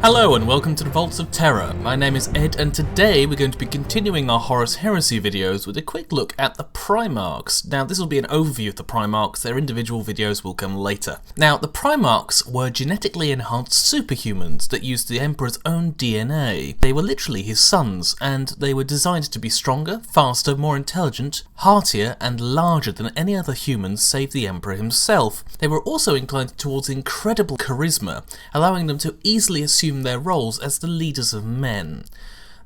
Hello and welcome to the Vaults of Terra. My name is Ed and today we're going to be continuing our Horus Heresy videos with a quick look at the Primarchs. Now this will be an overview of the Primarchs, their individual videos will come later. Now the Primarchs were genetically enhanced superhumans that used the Emperor's own DNA. They were literally his sons and they were designed to be stronger, faster, more intelligent, heartier and larger than any other humans save the Emperor himself. They were also inclined towards incredible charisma, allowing them to easily assume their roles as the leaders of men.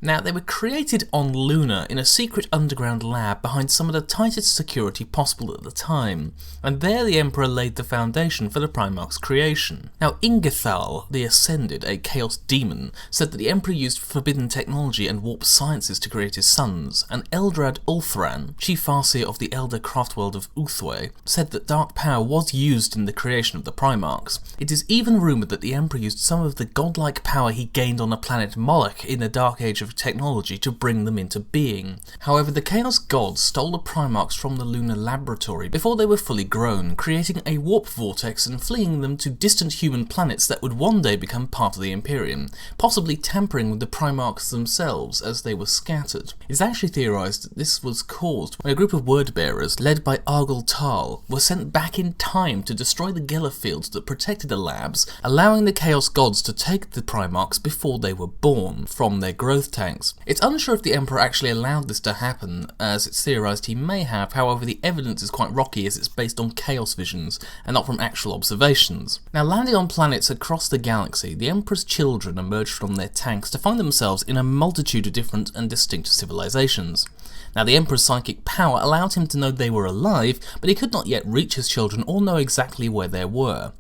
Now, they were created on Luna in a secret underground lab behind some of the tightest security possible at the time, and there the Emperor laid the foundation for the Primarchs' creation. Now, Ingethal, the Ascended, a Chaos Demon, said that the Emperor used forbidden technology and warp sciences to create his sons, and Eldrad Ulthran, Chief Farseer of the Elder Craftworld of Uthwe, said that dark power was used in the creation of the Primarchs. It is even rumoured that the Emperor used some of the godlike power he gained on the planet Moloch in the Dark Age of technology to bring them into being. However, the Chaos Gods stole the Primarchs from the lunar laboratory before they were fully grown, creating a warp vortex and fleeing them to distant human planets that would one day become part of the Imperium, possibly tampering with the Primarchs themselves as they were scattered. It's actually theorised that this was caused when a group of word-bearers, led by Argol Tal, were sent back in time to destroy the Geller fields that protected the labs, allowing the Chaos Gods to take the Primarchs before they were born from their growth tanks. It's unsure if the Emperor actually allowed this to happen, as it's theorised he may have, however the evidence is quite rocky as it's based on chaos visions and not from actual observations. Now, landing on planets across the galaxy, the Emperor's children emerged from their tanks to find themselves in a multitude of different and distinct civilizations. Now, the Emperor's psychic power allowed him to know they were alive, but he could not yet reach his children or know exactly where they were.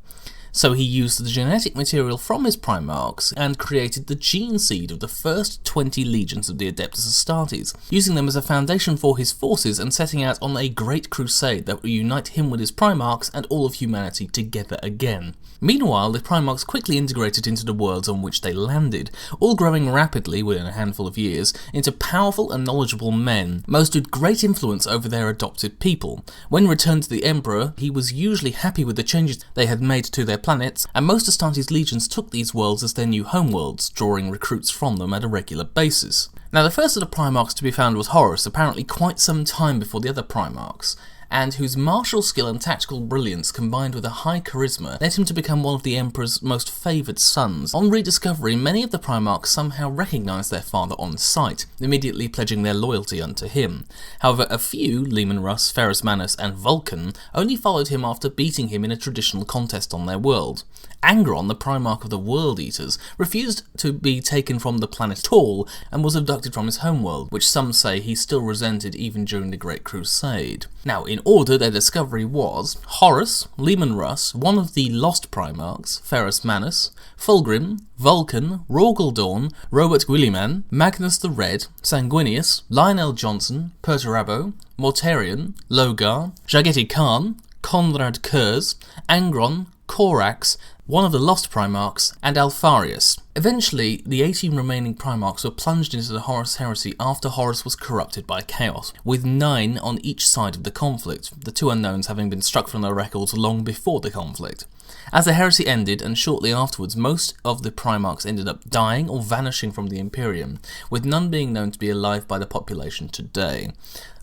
So he used the genetic material from his Primarchs and created the gene seed of the first 20 legions of the Adeptus Astartes, using them as a foundation for his forces and setting out on a great crusade that would unite him with his Primarchs and all of humanity together again. Meanwhile, the Primarchs quickly integrated into the worlds on which they landed, all growing rapidly, within a handful of years, into powerful and knowledgeable men, most with great influence over their adopted people. When returned to the Emperor, he was usually happy with the changes they had made to their planets, and most Astartes legions took these worlds as their new homeworlds, drawing recruits from them at a regular basis. Now, the first of the Primarchs to be found was Horus, apparently quite some time before the other Primarchs, and whose martial skill and tactical brilliance combined with a high charisma led him to become one of the Emperor's most favoured sons. On rediscovery, many of the Primarchs somehow recognised their father on sight, immediately pledging their loyalty unto him. However, a few, Leman Russ, Ferrus Manus and Vulcan, only followed him after beating him in a traditional contest on their world. Angron, the Primarch of the World Eaters, refused to be taken from the planet at all and was abducted from his homeworld, which some say he still resented even during the Great Crusade. Now, in order, their discovery was Horus, Leman Russ, one of the Lost Primarchs, Ferrus Manus, Fulgrim, Vulcan, Rorgaldorn, Robert Guilliman, Magnus the Red, Sanguinius, Lionel Johnson, Perturabo, Mortarion, Logar, Jagetti Khan, Conrad Kurz, Angron, Corax, one of the Lost Primarchs, and Alfarius. Eventually, the 18 remaining Primarchs were plunged into the Horus Heresy after Horus was corrupted by Chaos, with 9 on each side of the conflict, the 2 unknowns having been struck from their records long before the conflict. As the heresy ended, and shortly afterwards, most of the Primarchs ended up dying or vanishing from the Imperium, with none being known to be alive by the population today.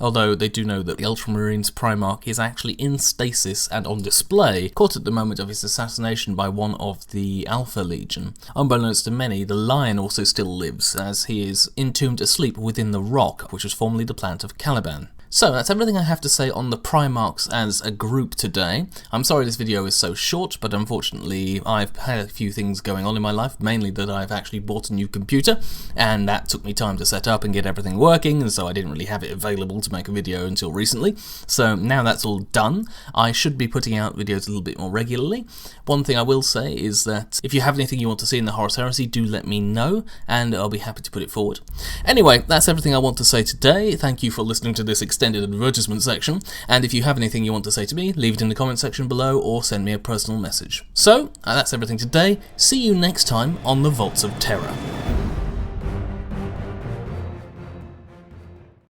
Although they do know that the Ultramarines Primarch is actually in stasis and on display, caught at the moment of his assassination by one of the Alpha Legion. Unbeknownst to many, the Lion also still lives, as he is entombed asleep within the rock, which was formerly the planet of Caliban. So that's everything I have to say on the Primarchs as a group today. I'm sorry this video is so short, but unfortunately I've had a few things going on in my life, mainly that I've actually bought a new computer, and that took me time to set up and get everything working, and so I didn't really have it available to make a video until recently. So now that's all done, I should be putting out videos a little bit more regularly. One thing I will say is that if you have anything you want to see in the Horus Heresy, do let me know, and I'll be happy to put it forward. Anyway, that's everything I want to say today. Thank you for listening to this extended advertisement section, and if you have anything you want to say to me, leave it in the comment section below or send me a personal message. So, that's everything today. See you next time on the Vaults of Terra.